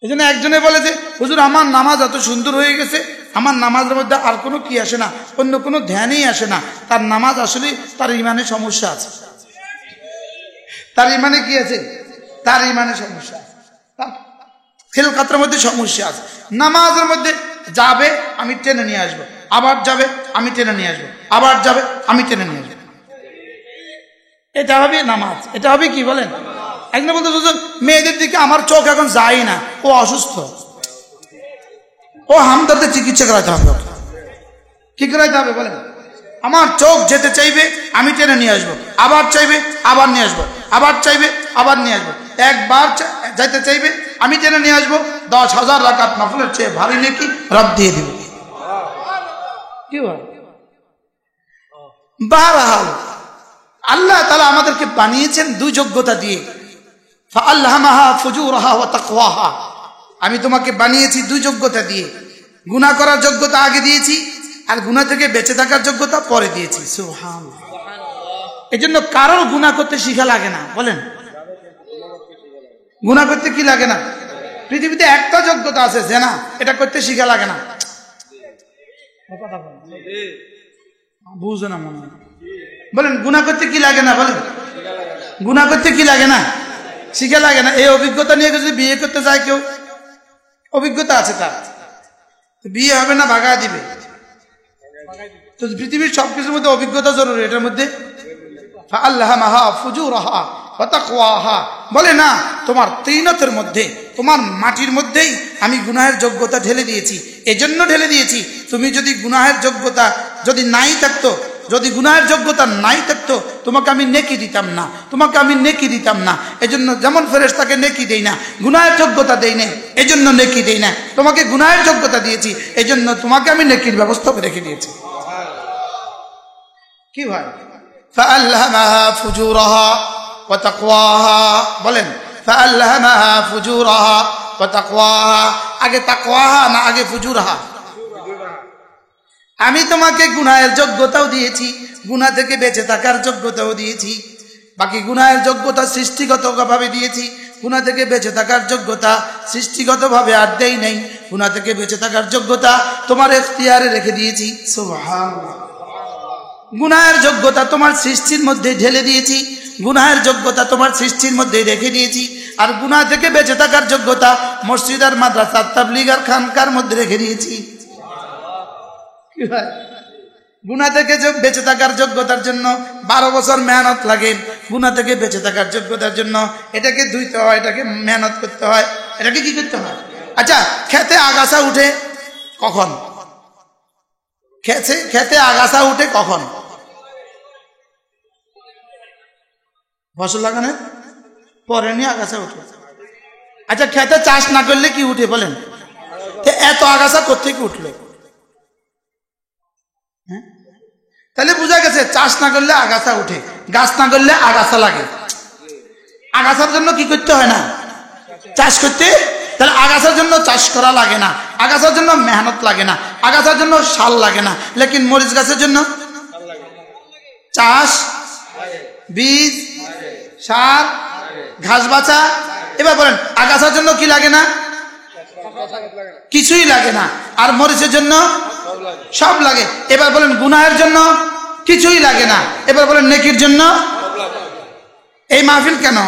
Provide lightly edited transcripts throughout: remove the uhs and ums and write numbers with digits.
এই জন্য একজনে বলে যে হুজুর আমার নামাজ এত সুন্দর হয়ে গেছে, আমার নামাজের মধ্যে আর কোনো কি আসে না, অন্য কোনো ধ্যানই আসে না। তার নামাজ আসলে তার ইমানে সমস্যা আছে। তার ইমানে কি আছে? তার ইমানে সমস্যা আছে, তার খেলকাতের মধ্যে সমস্যা আছে। নামাজের মধ্যে যাবে আমি টেনে নিয়ে আসবো, আবার যাবে আমি টেনে নিয়ে আসবো, আবার যাবে আমি টেনে নিয়ে আসবো, এটা হবে নামাজ। এটা হবে কি বলেন? একজন বলতে হুজুর মেয়েদের দিকে আমার চোখ এখন যায় না, ও অসুস্থ, ও হামদর্দের চিকিৎসা করাতে হবে। কি করাইতে হবে বলেন? আমার চোখ যেতে চাইবে আমি টেনে নিয়ে আসবো, আবার চাইবে আবার নিয়ে আসবো, আবার চাইবে আবার নিয়ে আসবো। একবার যাইতে চাইবে আমি টেনে নিয়ে আসবো, 10,000 রাকাত নফলের চেয়ে ভারী নেকি রব দিয়ে দিবে। কি বল? বারহাল আল্লাহ তাআলা আমাদেরকে বানিয়েছেন দুই যোগ্যতা দিয়ে, ফাআলহামাহা ফুজুরাহা ওয়া তাকওয়াহা। আমি তোমাকে বানিয়েছি দুই যোগ্যতা দিয়ে, গুনাহ করার যোগ্যতা আগে দিয়েছি আর গুনাহ থেকে বেঁচে থাকার যোগ্যতা পরে দিয়েছি। সুবহানাল্লাহ। এজন্য কারোর গুনাহ করতে শিখা লাগে না, বলেন গুনাহ করতে কি লাগে না? পৃথিবীতে একটা যোগ্যতা আছে জেনা, এটা করতে শিখা লাগে না। বুঝো না মনে হয়, বলেন গুনাহ করতে কি লাগে না? বলেন গুনাহ করতে কি লাগে না? শিখা লাগে না। এই অভিজ্ঞতা নিয়ে যদি বিয়ে করতে যায় কেউ, অভিজ্ঞতা আছে তার, বিয়ে হবে না ভাগা দিবে। তো পৃথিবীর সবকিছুর মধ্যে অভিজ্ঞতা জরুরি। এটার মধ্যে ফাআলহামাহা ফুজুরাহা ওয়া তাকওয়াহা বলে না, তোমার তিনতের মধ্যে, তোমার মাটির মধ্যেই আমি গুনাহের যোগ্যতা ঢেলে দিয়েছি। এজন্য ঢেলে দিয়েছি, তুমি যদি গুনাহের যোগ্যতা যদি নাই থাকতো, যদি গুনাহের যোগ্যতা নাই থাকতো তোমাকে আমি নেকি দিতাম না, তোমাকে আমি নেকি দিতাম না। এজন্য যেমন ফেরেশতাকে নেকি দেই না, গুনাহের যোগ্যতা দেই না, এজন্য নেকি দেই না। তোমাকে গুনাহের যোগ্যতা দিয়েছি, এজন্য তোমাকে আমি নেকির ব্যবস্থা করে রেখে দিয়েছি। কি ভাই? ফাআলহামাহা ফুজুরাহা ওয়া তাকওয়াহা বলেন, ফাআলহামাহা ফুজুরাহা ওয়া তাকওয়াহা। আগে তাকওয়াহা না আগে ফুজুরাহা? আমি তোমাকে গুনাহের যোগ্যতাও দিয়েছি, গুনাহ থেকে বেঁচে থাকার যোগ্যতাও দিয়েছি। বাকি গুনাহের যোগ্যতা সৃষ্টিগতভাবে দিয়েছি, গুনাহ থেকে বেঁচে থাকার যোগ্যতা সৃষ্টিগতভাবে আর দেই নাই। গুনাহ থেকে বেঁচে থাকার যোগ্যতা তোমার ইখতিয়ারে রেখে দিয়েছি। সুবহানাল্লাহ। গুনাহের যোগ্যতা তোমার সৃষ্টির মধ্যে ঢেলে দিয়েছি, গুনাহের যোগ্যতা তোমার সৃষ্টির মধ্যে রেখে দিয়েছি। আর গুনাহ থেকে বেঁচে থাকার যোগ্যতা মসজিদ আর মাদ্রাসা তাবলীগ আর খানকার মধ্যে রেখে দিয়েছি। গুনাহ থেকে বেঁচে থাকার যোগ্যতার জন্য 12 বছর মেহনত লাগে। গুনাহ থেকে বেঁচে থাকার যোগ্যতার জন্য এটাকে ধুইতে হয়, এটাকে মেহনত করতে হয়, এটাকে কি করতে হয়? আচ্ছা, খেতে আগাছা উঠে কখন? খেতে আগাছা উঠে কখন? ফসল লাগানোর পরে নিয়ে আগাছা উঠে। আচ্ছা, খেতে চাষ না করলে কি উঠে বলেন? এত আগাছা কোত্থেকে উঠলো? তাহলে বোঝা গেছে চাষ না করলে আগাছা উঠে, গাছ না করলে আগাছা লাগে। আগাছার জন্য কি করতে হয় না? চাষ করতে। তাহলে আগাছার জন্য চাষ করা লাগে না, আগাছার জন্য মেহনত লাগে না, আগাছার জন্য সার লাগে না। লেকিন মরিচ গাছের জন্য চাষ, বীজ, সার, ঘাস বাছা। এবার বলেন আগাছার জন্য কি লাগে না? কিছুই লাগে না। আর মরিচের জন্য সব লাগে। এবার বলেন গুনাহের জন্য কিছুই লাগে না। এবার বলেন নেকির জন্য। এই মাহফিল কেন?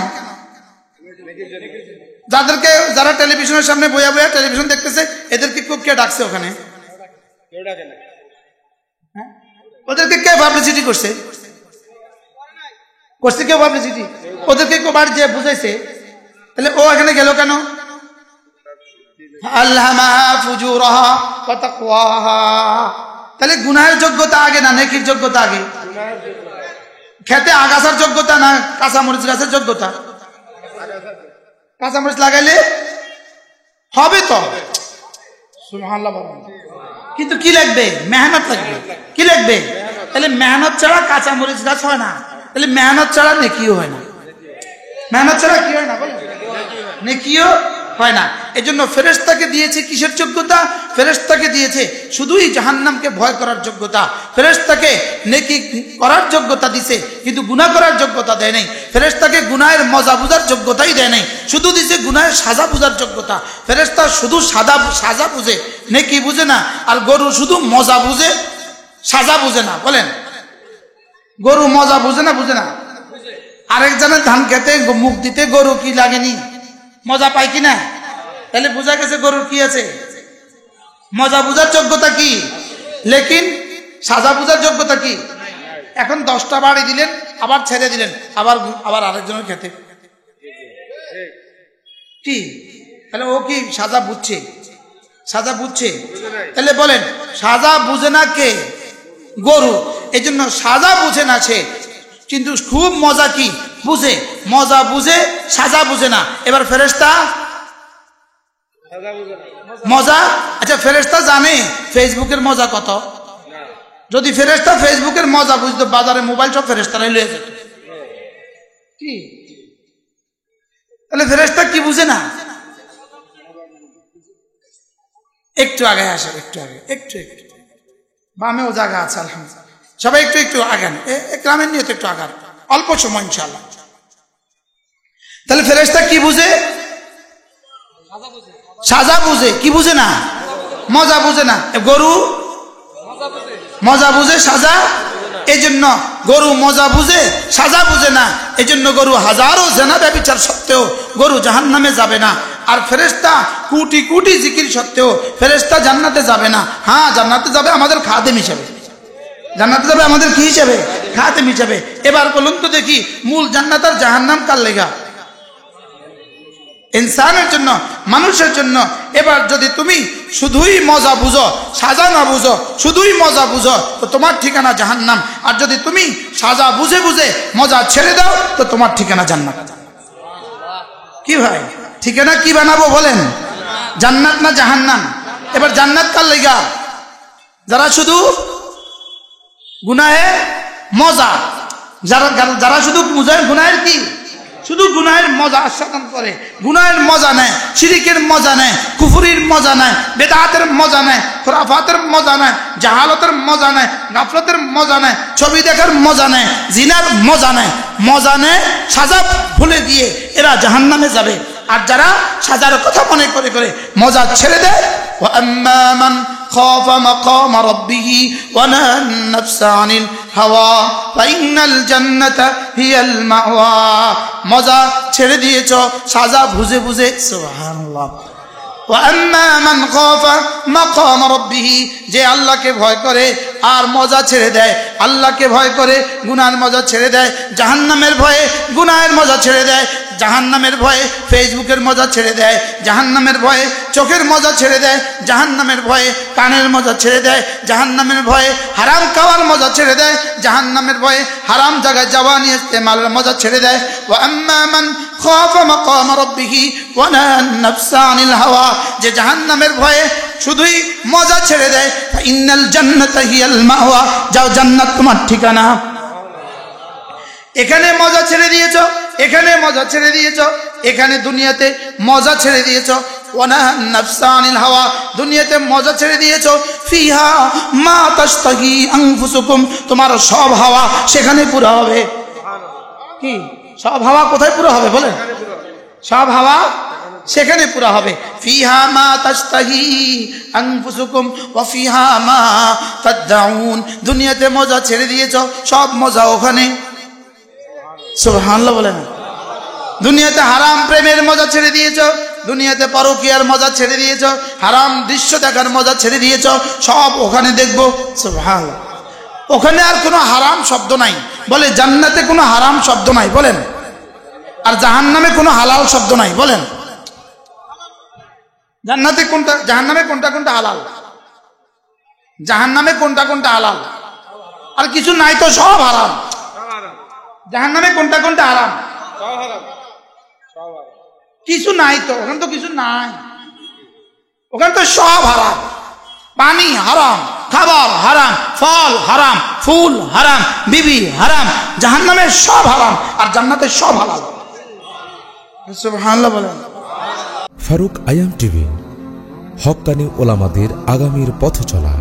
যারা টেলিভিশনের সামনে বইয়া বইয়া টেলিভিশন দেখতেছে, এদেরকে কে ডাকছে ওখানে? ওদেরকে কে পাবলিসিটি করছে? কেউ পাবলিসিটি? ওদেরকে কেউ বাড়ি যে বুঝাইছে? তাহলে ও এখানে গেল কেন? আলহামাহা ফুজুরাহা ওয়া তাকওয়াহা। তাহলে গুনাহের যোগ্যতা আগে না নেকির যোগ্যতা আগে? খেতে আগাছার যোগ্যতা না কাঁচামরিচ গাছের যোগ্যতা? কাঁচামরিচ লাগাইলে হবে তো, সুবহানাল্লাহ। কিন্তু কি লাগবে? মেহনত লাগবে। কি লাগবে? তাহলে মেহনত ছাড়া কাঁচামরিচ গাছ হয় না, তাহলে মেহনত ছাড়া নেকিও হয় না। মেহনত ছাড়া কি হয় না বলেন? নেকিও হয় না। এজন্য ফেরেশতাকে দিয়েছে কিসের যোগ্যতা? ফেরেশতাকে দিয়েছে শুধুই জাহান্নামকে ভয় করার যোগ্যতা। ফেরেশতাকে নেকি করার যোগ্যতা দিছে, কিন্তু গুনাহ করার যোগ্যতা দেয় নাই। ফেরেশতাকে গুনাহের মজা বুঝার যোগ্যতাই দেয় নাই, শুধু দিছে গুনাহের সাজা বুঝার যোগ্যতা। ফেরেশতা শুধু সাজা বুঝে, নেকি বুঝে না। আর গরু শুধু মজা বুঝে, সাজা বুঝে না। বলেন, গরু মজা বুঝে না? বুঝে না। আরেকজনের ধান খেতে মুখ দিতে গরু কি লাগেনি? মজা পায় কিনা? তাহলে বোঝা গেছে গরুর কি আছে? মজা বুঝার যোগ্যতা কি, লেকিন সাজা বুঝার যোগ্যতা কি? এখন 10টা বাড়ি দিলেন, আবার ছেড়ে দিলেন, আবার আরেকজনের খেতে কি? তাহলে ও কি সাজা বুঝছে? সাজা বুঝছে? তাহলে বলেন, সাজা বুঝে না কে? গরু। এই জন্য সাজা বুঝে না সে, কিন্তু খুব মজা কি বুঝে? মজা বুঝে, সাজা বুঝে না। এবার ফেরেশতা মজা, আচ্ছা ফেরেশতা জানে ফেসবুকের মজা কত? যদি ফেরেশতা ফেসবুকের মজা বুঝতো, বাজারে মোবাইল সব ফেরেশতারাই লয়ে যেত। কি তাহলে ফেরেশতা কি বুঝে না? একটু আগে আসে, একটু আগে, একটু বামেও জায়গা আছে আলহামদুলিল্লাহ। সবাই একটু আগান, গ্রামের নিয়ে একটু আগান, অল্প সময় ইনশাআল্লাহ। তাহলে ফেরেশতা কি বুঝে? সাজা বুঝে। কি বুঝে না? মজা বুঝে না। গরু মজা বুঝে, সাজা। এই জন্য গরু মজা বুঝে, সাজা বুঝে না। এই জন্য গরু হাজারো জেনা ব্যভিচার সত্ত্বেও গরু জাহান্নামে যাবে না। আর ফেরেশতা কোটি কোটি জিকির সত্ত্বেও ফেরেশতা জান্নাতে যাবে না। হ্যাঁ, জান্নাতে যাবে আমাদের খাদেম হিসেবে। জান্নাতে যাবে আমাদের কি হিসেবে? খাদেম হিসেবে। এবার বলুন তো দেখি, মূল জান্নাত আর জাহান্নাম কার লেগা? ইনসানের জন্য, মানুষের জন্য। এবার যদি তুমি শুধুই মজা বুঝো, সাজা না বুঝো, শুধুই মজা বুঝো, তো তোমার ঠিকানা জাহান্নাম। আর যদি তুমি সাজা বুঝে বুঝে মজা ছেড়ে দাও, তো তোমার ঠিকানা জান্নাত। কি ভাই, ঠিকানা কি বানাবো বলেন? জান্নাত না জাহান্নাম? এবার জান্নাত কার লেগা? যারা শুধু গুনাহে মজা, যারা শুধু গুনাহের কি, শুধু গুনাহের মজা আস্বাদন করে, গুনাহের মজা নেয়, শিরিকের মজা নেয়, কুফরির মজা নেয়, বেদাতের মজা নেয়, খুরাফাতের মজা নেয়, জাহালতের মজা নেয়, গাফলতের মজা নেয়, ছবি দেখার মজা নেয়, জিনার মজা নেয়, সাজা ভুলে গিয়ে এরা জাহান্নামে যাবে। আর যারা সাজার কথা মনে করে করে মজা ছেড়ে দেয়, وَأَمَّا مَنْ خَافَ مَقَامَ رَبِّهِ وَنَهَى النَّفْسَ عَنِ الْهَوَى فَإِنَّ الْجَنَّةَ هِيَ الْمَأْوَى। মজা ছেড়ে দিয়েছো সাজা বুঝে বুঝে, সুবহানাল্লাহ। وَأَمَّا مَنْ خَافَ مَقَامَ رَبِّهِ, যে আল্লাহকে ভয় করে আর মজা ছেড়ে দেয়, আল্লাহকে ভয় করে গুনাহের মজা ছেড়ে দেয়, জাহান্নামের ভয়ে গুনাহের মজা ছেড়ে দেয়, জাহান্নামের ভয়ে ফেসবুকের মজা ছেড়ে দেয়, জাহান্নামের ভয়ে চোখের মজা ছেড়ে দেয়, জাহান্নামের ভয়ে কানের মজা ছেড়ে দেয়, জাহান্নামের ভয়ে হারাম খাওয়ার মজা ছেড়ে দেয়, জাহান্নামের ভয়ে হারাম জায়গায় যাওয়া নিয়ে ইস্তেমালের মজা ছেড়ে দেয়। وَأَمَّا مَنْ خَافَ مَقَامَ رَبِّهِ وَنَهَى النَّفْسَ عَنِ الْهَوَى, যে জাহান্নামের ভয়ে শুধুই মজা ছেড়ে দেয়, فَإِنَّ الْجَنَّةَ هِيَ الْمَأْوَى, যাও জান্নাত তোমার ঠিকানা। এখানে মজা ছেড়ে দিয়েছো, এখানে মজা ছেড়ে দিয়েছো, এখানে দুনিয়াতে মজা ছেড়ে দিয়েছো। ওয়ানাহা নাফসা আনিল হাওয়া, দুনিয়াতে মজা ছেড়ে দিয়েছো। ফিহা মা তাশতাহি আনফুসুকুম, তোমার সব হাওয়া সেখানে পুরো হবে। কি সব হাওয়া কোথায় পুরো হবে বলেন? সব হাওয়া সেখানে পুরো হবে। ফিহা মা তাশতাহি আনফুসুকুম ওয়া ফিহা মা তাদউন, দুনিয়াতে মজা ছেড়ে দিয়েছো, সব মজা ওখানে। সুবহানাল্লাহ বলেন। দুনিয়াতে হারাম প্রেমের মজা ছেড়ে দিয়েছো, দুনিয়াতে পরকীয়ার মজা ছেড়ে দিয়েছো, হারাম দৃশ্য দেখার মজা ছেড়ে দিয়েছো, সব ওখানে দেখবো। সুবহানাল্লাহ। ওখানে আর কোনো হারাম শব্দ নাই, বলে জান্নাতে কোনো হারাম শব্দ নাই বলেন, আর জাহান্নামে কোনো হালাল শব্দ নাই বলেন। জান্নাতে কোনটা, জাহান্নামে কোনটা কোনটা হালাল, জাহান্নামে কোনটা কোনটা হালাল, আর কিছু নাই তো সব হারাম। জাহান্নামে কোনটা কোনটা হারাম, কিছু নাই তো, ওখানে তো কিছু নাই, ওখানে তো সব হারাম। পানি হারাম, খাবার হারাম, ফল হারাম, ফুল হারাম, বিবি হারাম। জাহান্নামে সব হারাম আর জান্নাতে সব হালাল। সুবহানাল্লাহ বলেন। ফারুক আয়াম টিভি, হক্কানি ওলামাদের আগামীর পথ চলা।